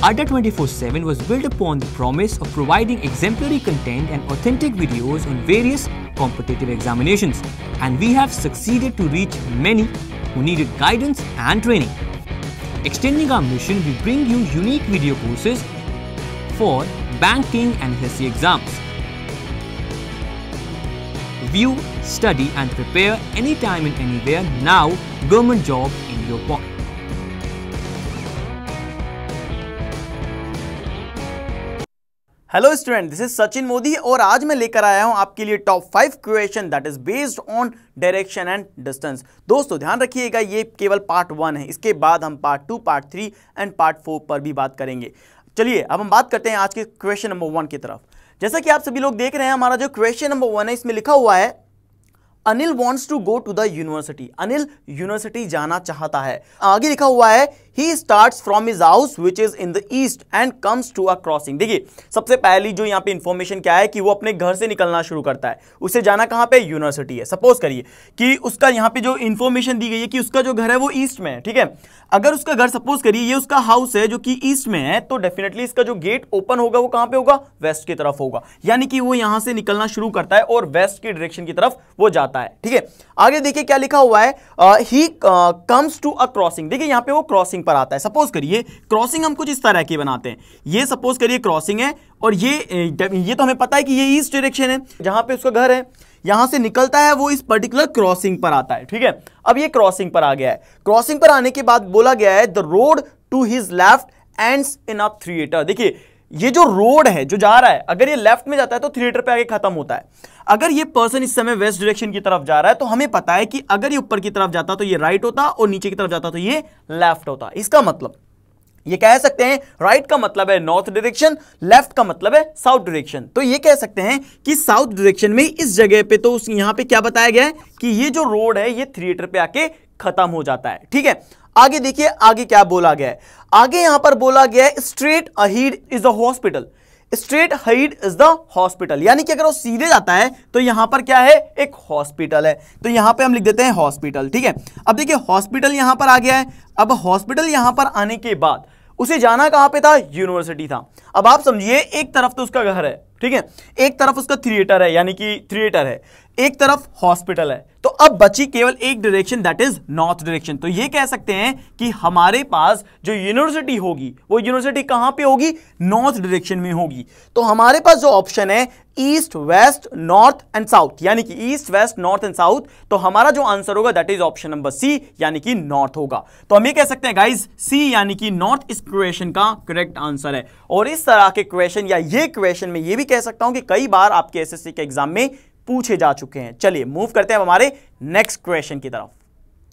Adda 24/7 was built upon the promise of providing exemplary content and authentic videos on various competitive examinations, and we have succeeded to reach many who needed guidance and training. Extending our mission, we bring you unique video courses for banking and HSC exams. View, study and prepare anytime and anywhere. Now, government job in your pocket. Hello student, this is Sachin Modi और आज मैं लेकर आया हूं आपके लिए top 5 question that is based on direction and distance. दोस्तों ध्यान रखिएगा, ये केवल पार्ट 1 है। इसके बाद हम पार्ट 2, पार्ट 3 एंड पार्ट 4 पर भी बात करेंगे। चलिए अब हम बात करते हैं आज के क्वेश्चन नंबर 1 की तरफ। जैसा कि आप सभी लोग देख रहे हैं, हमारा जो क्वेश्चन नंबर 1 है इसमें लिखा हुआ है Anil wants to go to the university. Anil university जाना चाहता है। आगे लिखा हुआ है he starts from his house which is in the east and comes to a crossing. देखिए सबसे पहली जो यहाँ पे इंफॉर्मेशन क्या है कि वो अपने घर से निकलना शुरू करता है। उसे जाना कहाँ पे? यूनिवर्सिटी है। सपोज करिए कि उसका यहाँ पे जो इंफॉर्मेशन दी गई है कि उसका जो घर है वो ईस्ट में है, ठीक है। अगर उसका घर सपोज करिए ये उसका हाउस है जो कि ईस्ट में है, तो डेफिनेटली इसका जो गेट ओपन होगा वो कहाँ पे होगा? वेस्ट की तरफ होगा। यानी कि वो यहां से निकलना शुरू करता है और वेस्ट की डायरेक्शन की तरफ वो जाता है, ठीक है। आगे देखिए क्या लिखा हुआ है, he comes to a crossing. देखिए यहां पे वो क्रॉसिंग पर आता है। सपोज करिए क्रॉसिंग हम कुछ इस तरह की बनाते हैं। ये सपोज करिए क्रॉसिंग है और ये तो हमें पता है कि ये ईस्ट डायरेक्शन है जहां पे उसका घर है। यहां से निकलता है वो इस पर्टिकुलर क्रॉसिंग पर आता है, ठीक है। अब ये क्रॉसिंग पर आ गया है। क्रॉसिंग पर आने के बाद बोला गया है the road to his left ends in a theatre. देखिए ये जो रोड है जो जा रहा है, अगर ये लेफ्ट में जाता है तो थिएटर पे आके खत्म होता है। अगर ये पर्सन इस समय वेस्ट डायरेक्शन की तरफ जा रहा है तो हमें पता है कि अगर ये ऊपर की तरफ जाता तो ये राइट होता और नीचे की तरफ जाता तो ये लेफ्ट होता। इसका मतलब ये कह सकते हैं राइट का मतलब है नॉर्थ डायरेक्शन, लेफ्ट का मतलब है साउथ डायरेक्शन। तो ये कह सकते हैं कि साउथ डायरेक्शन में इस जगह पे तो यहां पे क्या बताया गया है कि ये जो रोड है ये थिएटर पे आके खत्म हो जाता है, ठीक है। आगे देखिए आगे क्या बोला गया है। आगे यहां पर बोला गया है straight ahead is the hospital. Straight ahead is the hospital, यानी कि अगर वो सीधे जाता है तो यहां पर क्या है? एक हॉस्पिटल है। तो यहां पे हम लिख देते हैं हॉस्पिटल, ठीक है। अब देखिए हॉस्पिटल यहां पर आ गया है। अब हॉस्पिटल यहां पर आने के बाद उसे जाना कहां पे था? यूनिवर्सिटी था। अब आप समझिए एक तरफ तो उसका घर है, ठीक है, एक तरफ उसका थिएटर है यानी कि थिएटर है, एक तरफ हॉस्पिटल है। तो अब बची केवल एक direction that is north direction. तो ये कह सकते हैं कि हमारे पास जो यूनिवर्सिटी होगी वो यूनिवर्सिटी कहां पे होगी? नॉर्थ डायरेक्शन में होगी। तो हमारे पास जो ऑप्शन है east, west, north and south, यानी कि east, west, north and south, तो हमारा जो आंसर होगा that is option number C, यानी कि नॉर्थ होगा। तो हम ये कह सकते हैं गाइस सी यानी कि नॉर्थ इस क्वेश्चन का करेक्ट आंसर है। और इस तरह के क्वेश्चन या ये क्वेश्चन में ये भी कह सकता हूं कि कई बार आपके एसएससी के एग्जाम में पूछे जा चुके हैं। चलिए मूव करते हैं हमारे नेक्स्ट क्वेश्चन की तरफ।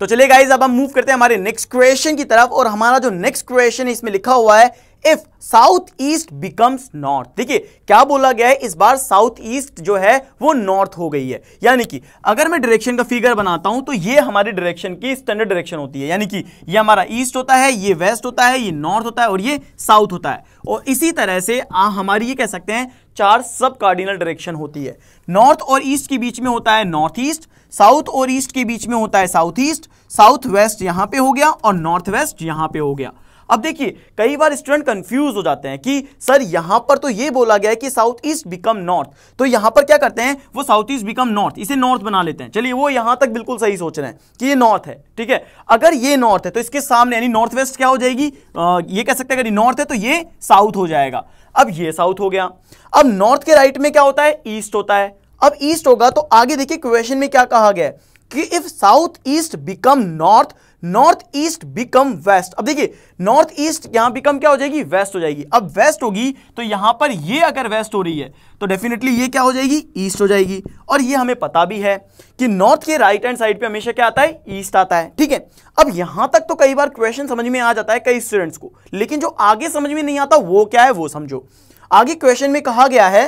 तो चलिए गाइस अब हम मूव करते हैं हमारे नेक्स्ट क्वेश्चन की तरफ और हमारा जो नेक्स्ट क्वेश्चन इसमें लिखा हुआ है if south east becomes north. देखिए क्या बोला गया है, इस बार साउथ ईस्ट जो है वो नॉर्थ हो गई है। यानी कि अगर मैं डायरेक्शन का फिगर बनाता हूं तो ये हमारी डायरेक्शन की स्टैंडर्ड डायरेक्शन होती है, यानी कि ये हमारा ईस्ट होता है, ये वेस्ट होता है, ये नॉर्थ होता है और ये साउथ होता है। और इसी तरह से हमारी ये कह सकते हैं 4 सब कार्डिनल डायरेक्शन होती है। नॉर्थ और ईस्ट के बीच में होता है नॉर्थ ईस्ट, साउथ और ईस्ट के बीच में होता है साउथ ईस्ट, साउथ वेस्ट यहां पे हो गया और नॉर्थ वेस्ट यहां पे हो गया। अब देखिए कई बार स्टूडेंट कंफ्यूज हो जाते हैं कि सर यहां पर तो ये बोला गया है कि साउथ ईस्ट बिकम नॉर्थ, तो यहां पर क्या करते हैं वो साउथ ईस्ट बिकम नॉर्थ, इसे नॉर्थ बना लेते हैं। चलिए वो यहां तक बिल्कुल सही सोच रहे हैं कि ये नॉर्थ है, ठीक है। अगर ये नॉर्थ है तो इसके सामने यानी नॉर्थ वेस्ट क्या हो जाएगी? ये कह सकते हैं अगर ये नॉर्थ है तो ये साउथ हो जाएगा। अब ये साउथ हो गया। अब नॉर्थ के राइट में क्या होता है? ईस्ट होता है। अब ईस्ट होगा तो आगे देखिए क्वेश्चन में क्या कहा गया है कि if south east become north, north east become west. अब देखिए नॉर्थ ईस्ट यहां बिकम क्या हो जाएगी? वेस्ट हो जाएगी। अब वेस्ट होगी तो यहां पर ये अगर वेस्ट हो रही है तो डेफिनेटली ये क्या हो जाएगी? ईस्ट हो जाएगी। और ये हमें पता भी है कि नॉर्थ के राइट हैंड साइड पे हमेशा क्या आता है? ईस्ट आता है, ठीक है। अब यहां तक तो कई बार क्वेश्चन समझ में आ जाता है कई स्टूडेंट्स को, लेकिन जो आगे समझ में नहीं आता वो क्या है वो समझो। आगे क्वेश्चन में कहा गया है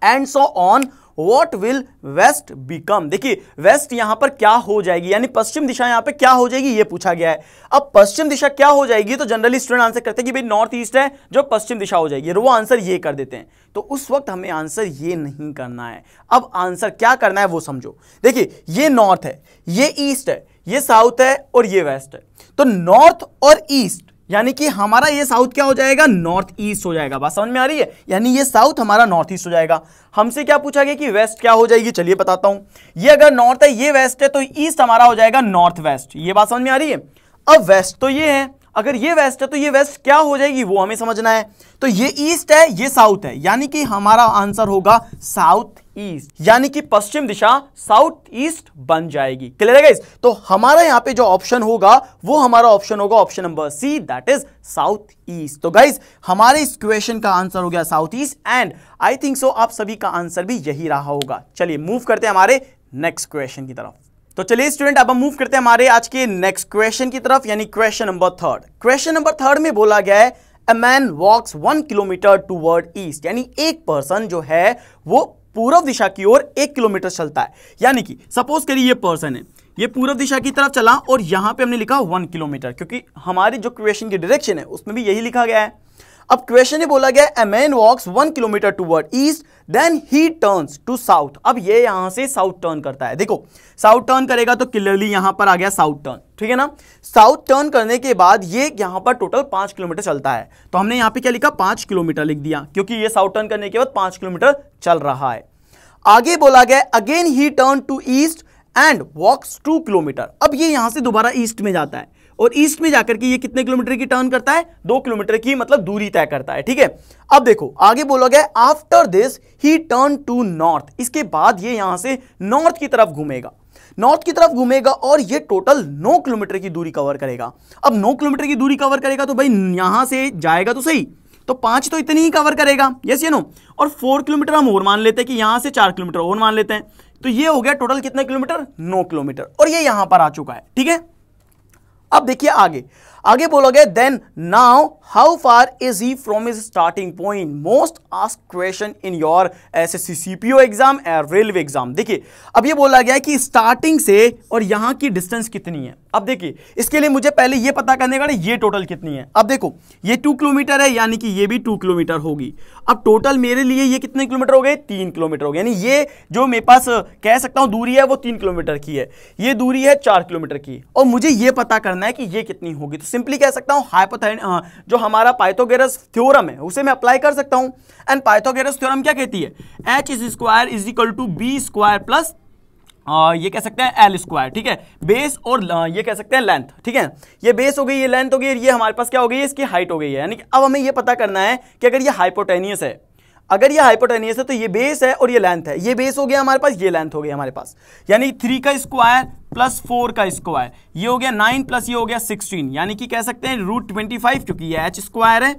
and so on what will west become. देखिए वेस्ट यहां पर क्या हो जाएगी, यानी पश्चिम दिशा यहां पे क्या हो जाएगी ये पूछा गया है। अब पश्चिम दिशा क्या हो जाएगी तो जनरली स्टूडेंट आंसर करते हैं कि भाई नॉर्थ ईस्ट है जो पश्चिम दिशा हो जाएगी, वो आंसर ये कर देते हैं। तो उस वक्त हमें आंसर ये नहीं करना है। अब आंसर क्या करना है वो समझो। देखिए ये नॉर्थ है, ये ईस्ट है, ये साउथ है और ये वेस्ट है। तो नॉर्थ और ईस्ट यानी कि हमारा ये साउथ क्या हो जाएगा, नॉर्थ ईस्ट हो जाएगा। बात समझ में आ रही है, यानी ये साउथ हमारा नॉर्थ ईस्ट हो जाएगा। हमसे क्या पूछा गया कि वेस्ट क्या हो जाएगी, चलिए बताता हूं। ये अगर नॉर्थ है, ये वेस्ट है, तो ईस्ट हमारा हो जाएगा नॉर्थ वेस्ट। ये बात समझ में आ रही है। अब वेस्ट तो ये है, अगर ये वेस्ट है तो ये वेस्ट क्या हो जाएगी वो हमें समझना है। तो ये ईस्ट है, ये साउथ है, यानी कि हमारा आंसर होगा साउथ ईस्ट, यानी कि पश्चिम दिशा साउथ ईस्ट बन जाएगी। क्लियर है गाइस? तो हमारा यहां पे जो ऑप्शन होगा वो हमारा ऑप्शन होगा option number C, that is south east. तो गाइस हमारे इस क्वेश्चन का आंसर हो गया south east, and I think so आप सभी का आंसर भी यही रहा होगा। चलिए मूव करते हैं हमारे नेक्स्ट क्वेश्चन की तरफ। तो चलिए स्टूडेंट अब हम मूव करते हैं हमारे आज के नेक्स्ट क्वेश्चन की तरफ, यानी question number third. Question number third में बोला गया है a man walks 1 kilometre toward east, यानी एक पर्सन जो है वो पूर्व दिशा की ओर 1 किलोमीटर चलता है। यानी कि सपोज करिए ये पर्सन है, ये पूर्व दिशा की तरफ चला और यहां पे हमने लिखा 1 किलोमीटर, क्योंकि हमारी जो क्वेश्चन की डायरेक्शन है उसमें भी यही लिखा गया है। अब क्वेश्चन ये बोला गया a man walks 1 kilometre toward east then he turns to south. अब ये यहां से साउथ टर्न करता है। देखो साउथ टर्न करेगा तो क्लियरली यहां पर आ गया साउथ टर्न, ठीक है ना। साउथ टर्न करने के बाद ये यहां पर टोटल 5 किलोमीटर चलता है, तो हमने यहां पे क्या लिखा 5 किलोमीटर लिख दिया, क्योंकि ये साउथ टर्न करने के बाद 5 किलोमीटर चल रहा है। आगे बोला गया again he turn to east and walks 2 kilometre. अब ये यहां से दोबारा ईस्ट में जाता है और ईस्ट में जाकर के ये कितने किलोमीटर की टर्न करता है, 2 किलोमीटर की मतलब दूरी तय करता है, ठीक है। अब देखो आगे बोला गया after this he turn to north. इसके बाद ये यहां से नॉर्थ की तरफ घूमेगा, नॉर्थ की तरफ घूमेगा और ये टोटल 9 किलोमीटर की दूरी कवर करेगा। अब 9 किलोमीटर की दूरी कवर करेगा तो भाई यहां से जाएगा तो सही, तो 5 तो इतनी ही कवर करेगा, यस या नो। और 4 किलोमीटर हम और मान लेते हैं कि यहां से 4 किलोमीटर और मान लेते हैं, तो ये हो गया टोटल कितने किलोमीटर, 9 किलोमीटर, और ये यहां पर आ चुका है, ठीक है। अब देखिए आगे आगे बोलोगे then now how far is he from his starting point, most asked question in your SSC CPO exam और रेलवे एग्जाम। देखिए अब ये बोला गया है कि स्टार्टिंग से और यहां की डिस्टेंस कितनी है। अब देखिए इसके लिए मुझे पहले ये पता करने का ये टोटल कितनी है। अब देखो ये 2 किलोमीटर है, यानी कि ये भी 2 किलोमीटर होगी। अब टोटल मेरे लिए ये कितने किलोमीटर हो गए, 3 किलोमीटर हो गए, यानी ये जो मेरे पास कह सकता हूं दूरी है वो 3 किलोमीटर की है, ये दूरी है 4 किलोमीटर की, और मुझे ये पता करना है कि ये कितनी होगी। तो सिंपली कह सकता हूं जो हमारा पाइथागोरस थ्योरम है उसे मैं अप्लाई कर सकता हूं। एंड पाइथागोरस थ्योरम क्या कहती है, h is square is equal to B square plus ये कह सकते हैं एल स्क्वायर, ठीक है। बेस और ये कह सकते हैं लेंथ, ठीक है। ये बेस हो गई, ये लेंथ हो गई, ये हमारे पास क्या हो गई है, इसकी हाइट हो गई है। यानी कि अब हमें ये पता करना है कि अगर ये हाइपोटेनियस है, अगर ये हाइपोटेनियस है तो ये बेस है और ये लेंथ है। ये बेस हो गया हमारे पास, ये लेंथ हो गया हमारे पास, यानी 3 का स्क्वायर प्लस 4 का स्क्वायर, ये हो गया 9 प्लस ये हो गया 16, यानी कि कह सकते हैं √25, क्योंकि ये h स्क्वायर है।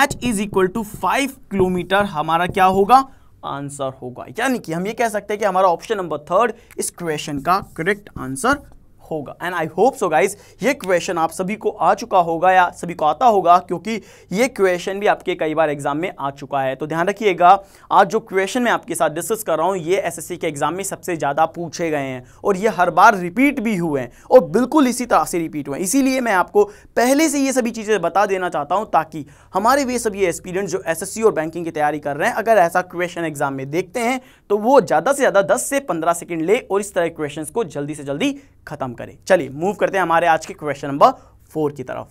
h is equal to 5 kilometre हमारा क्या होगा, आंसर होगा। यानी कि हम ये कह सकते हैं कि हमारा ऑप्शन नंबर 3 इस क्वेश्चन का करेक्ट आंसर होगा। And I hope so guys ये क्वेश्चन आप सभी को आ चुका होगा या सभी को आता होगा, क्योंकि ये क्वेश्चन भी आपके कई बार एग्जाम में आ चुका है। तो ध्यान रखिएगा आज जो क्वेश्चन मैं आपके साथ डिस्कस कर रहा हूँ ये एसएससी के एग्जाम में सबसे ज़्यादा पूछे गए हैं और ये हर बार रिपीट भी हुए हैं और बिल्कुल इसी तरह से रिपीट हुए हैं। इसीलिए मैं आपको पहले से ये सभी चीज़ें बता देना चाहता हूँ ताकि हमारे वे सभी एस्पिरेंट्स जो एसएससी और बैंकिंग की तैयारी कर रहे हैं अगर ऐसा क्वेश्चन एग्जाम में देखते हैं तो वो ज़्यादा से ज़्यादा 10 से 15 सेकेंड ले और इस तरह क्वेश्चन को जल्दी से जल्दी खत्म करें। चलिए मूव करते हैं हमारे आज के क्वेश्चन नंबर 4 की तरफ।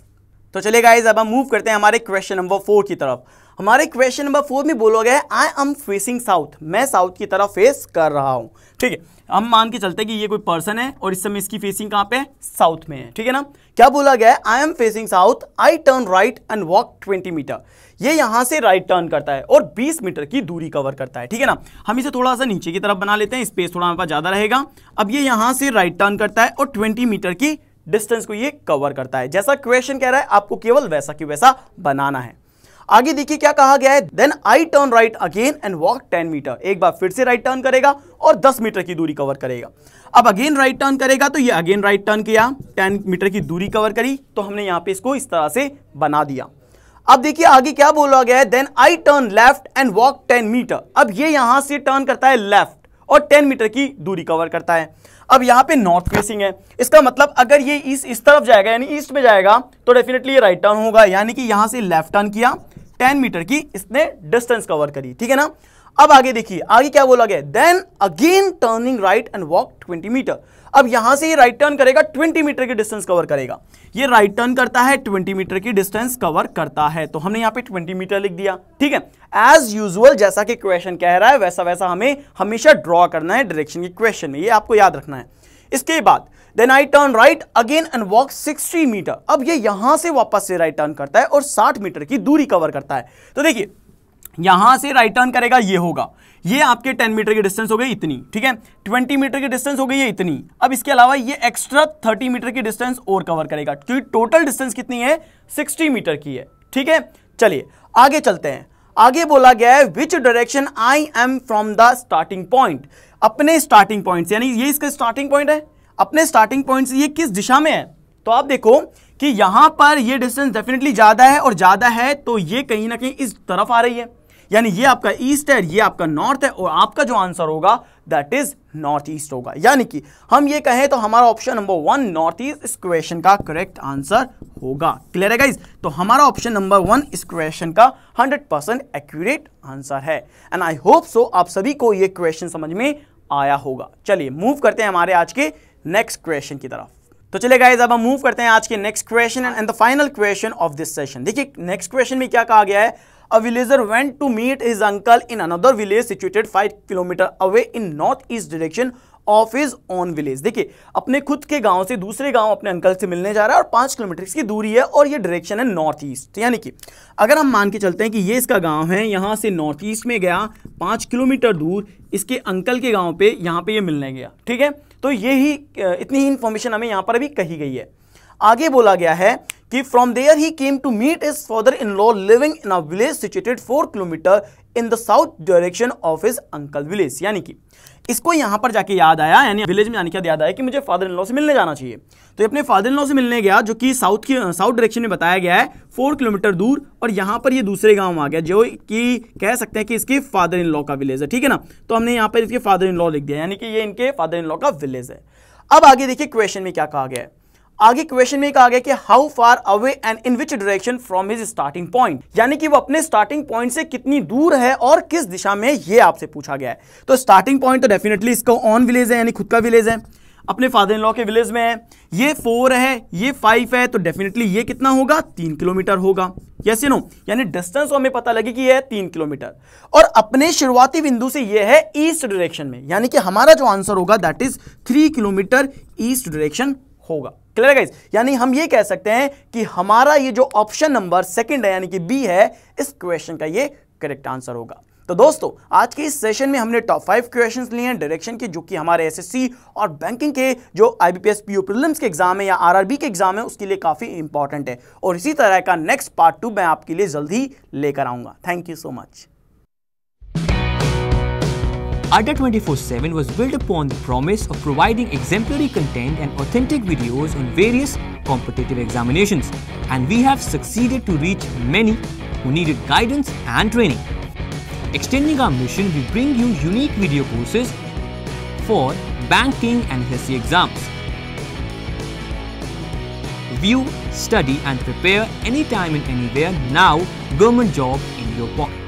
तो चलिए गाइस अब हम मूव करते हैं हमारे क्वेश्चन नंबर 4 की तरफ। हमारे क्वेश्चन नंबर 4 में बोला गया है आई एम फेसिंग साउथ, मैं साउथ की तरफ फेस कर रहा हूं, ठीक है। हम मान के चलते हैं कि ये कोई पर्सन है और इस समय इसकी फेसिंग कहां पे है, साउथ में है, ठीक है ना। क्या बोला गया है, I am facing south, I turn right and walk 20 metre. ये यहां से राइट टर्न करता है और 20 मीटर की दूरी कवर करता है, ठीक है ना। हम इसे थोड़ा सा नीचे की तरफ बना लेते हैं, स्पेस थोड़ा हमारे पास ज्यादा रहेगा। अब ये यहां से राइट टर्न करता है और 20 मीटर की डिस्टेंस को ये कवर करता है। जैसा क्वेश्चन कह रहा है आपको केवल वैसा की वैसा बनाना है। आगे देखिए क्या कहा गया है, then I turn right again and walk 10 metre. एक बार फिर से राइट टर्न करेगा और 10 मीटर की दूरी कवर करेगा। अब अगेन राइट टर्न करेगा तो ये अगेन राइट टर्न किया, 10 मीटर की दूरी कवर करी, तो हमने यहां पे इसको इस तरह से बना दिया। अब देखिए आगे क्या बोला गया है, then I turn left and walk 10 metre. अब ये यहां से टर्न करता है लेफ्ट और 10 मीटर की दूरी कवर करता है। अब यहां पे नॉर्थ फेसिंग है, इसका मतलब अगर ये इस तरफ जाएगा यानी ईस्ट में जाएगा तो डेफिनेटली ये राइट टर्न होगा, यानी कि यहां से लेफ्ट टर्न किया, 10 मीटर की इसने डिस्टेंस कवर करी, ठीक है ना। अब आगे देखिए आगे क्या बोला गया, then again turning right and walk 20 metre. अब यहां से ये राइट टर्न करेगा, 20 मीटर की डिस्टेंस कवर करेगा। ये राइट टर्न करता है, 20 मीटर की डिस्टेंस कवर करता है, तो हमने यहां पे 20 मीटर लिख दिया। ठीक है, एज यूजुअल जैसा कि क्वेश्चन कह रहा है वैसा वैसा हमें हमेशा ड्रॉ करना है डायरेक्शन की क्वेश्चन में, ये आपको याद रखना है। इसके बाद then I turn right again and walk 60 metre. अब ये यहां से वापस से राइट टर्न करता है और 60 मीटर की दूरी कवर करता है। तो देखिए यहां से राइट टर्न करेगा, ये होगा, ये आपके 10 मीटर की डिस्टेंस हो गई इतनी, ठीक है, 20 मीटर की डिस्टेंस हो गई है इतनी। अब इसके अलावा ये एक्स्ट्रा 30 मीटर की डिस्टेंस और कवर करेगा, क्योंकि टोटल डिस्टेंस कितनी है, 60 मीटर की है। ठीक है, चलिए आगे चलते हैं। आगे बोला गया है which direction I am from the starting point. अपने स्टार्टिंग पॉइंट से, यानी ये इसका स्टार्टिंग पॉइंट है, अपने स्टार्टिंग पॉइंट से ये किस दिशा में है। तो आप देखो कि यहां पर ये डिस्टेंस डेफिनेटली ज्यादा है, और ज्यादा है तो ये कहीं ना कहीं इस तरफ आ रही है, यानी ये आपका ईस्ट है, ये आपका नॉर्थ है, और आपका जो आंसर होगा दैट इज नॉर्थ ईस्ट होगा। यानी कि हम ये कहें तो हमारा ऑप्शन नंबर 1 नॉर्थ ईस्ट इस क्वेश्चन का करेक्ट आंसर होगा। क्लियर है गाइस? तो हमारा ऑप्शन नंबर 1 इस क्वेश्चन का 100% एक्यूरेट आंसर है। एंड आई होप सो आप सभी को ये क्वेश्चन समझ में आया होगा। चलिए मूव करते हैं हमारे आज के नेक्स्ट क्वेश्चन की तरफ। तो चलिए गाइस अब हम मूव करते हैं आज के next question and the final question of this session. देखिए नेक्स्ट क्वेश्चन में क्या कहा गया है, A villager went to meet his uncle in another village situated 5 kilometer away in northeast direction of his own village। देखिए अपने खुद के गांव से दूसरे गांव अपने अंकल से मिलने जा रहा है और 5 किलोमीटर की दूरी है और ये डायरेक्शन है नॉर्थ ईस्ट। यानी कि अगर हम मान के चलते हैं कि ये इसका गांव है, यहां से नॉर्थ ईस्ट में गया 5 किलोमीटर दूर इसके अंकल के गांव पे, यहां पे ये मिलने गया। ठीक है, तो ये ही इतनी ही इंफॉर्मेशन हमें यहां पर अभी कही गई है। आगे बोला गया है कि from there he came to meet his father in law living in a village situated 4 kilometre in the south direction of his uncle village. यानी कि इसको यहां पर जाके याद आया, यानी विलेज में जाने के बाद याद आया कि मुझे फादर इन लॉ से मिलने जाना चाहिए। तो अपने फादर इन लॉ से मिलने गया, जो कि साउथ डायरेक्शन में बताया गया है 4 किलोमीटर दूर, और यहां पर ये दूसरे गांव आ गया जो कि कह सकते हैं कि इसके फादर इन लॉ का विलेज है। ठीक है ना, तो हमने यहां पर इसके फादर इन लॉ लिख दिया, यानी कि ये इनके फादर इन लॉ का विलेज है। अब आगे देखिए क्वेश्चन में क्या कहा गया है। आगे क्वेश्चन में कहा गया कि how far away and in which direction from his starting point, यानी कि वो अपने स्टार्टिंग पॉइंट से कितनी दूर है और किस दिशा में, ये आपसे पूछा गया है। तो स्टार्टिंग पॉइंट तो डेफिनेटली इसका ऑन विलेज है, यानी खुद का विलेज है, अपने फादर इन लॉ के विलेज में है। ये 4 है, ये 5 है, तो डेफिनेटली ये कितना होगा, 3 किलोमीटर होगा। यस नो, यानी डिस्टेंस हमें पता लगे कि ये है 3 किलोमीटर, और अपने शुरुआती बिंदु से ये है ईस्ट डायरेक्शन में, यानी कि हमारा जो आंसर होगा that is 3 kilometre east direction होगा। क्लियर है गाइस? यानी हम ये कह सकते हैं कि हमारा ये जो ऑप्शन नंबर 2 है, यानी कि बी है, इस क्वेश्चन का ये करेक्ट आंसर होगा। तो दोस्तों आज के इस सेशन में हमने टॉप 5 क्वेश्चंस लिए हैं डायरेक्शन के, जो कि हमारे एसएससी और बैंकिंग के जो आईबीपीएस पीओ प्रीलिम्स के एग्जाम है या आरआरबी के एग्जाम है उसके लिए काफी इंपॉर्टेंट है, और इसी तरह का नेक्स्ट पार्ट 2 मैं आपके लिए जल्द ही लेकर आऊंगा। Thank you so much. Adda 24/7 was built upon the promise of providing exemplary content and authentic videos on various competitive examinations, and we have succeeded to reach many who needed guidance and training. Extending our mission, we bring you unique video courses for banking and HSC exams. View, study and prepare anytime and anywhere. Now, government job in your pocket.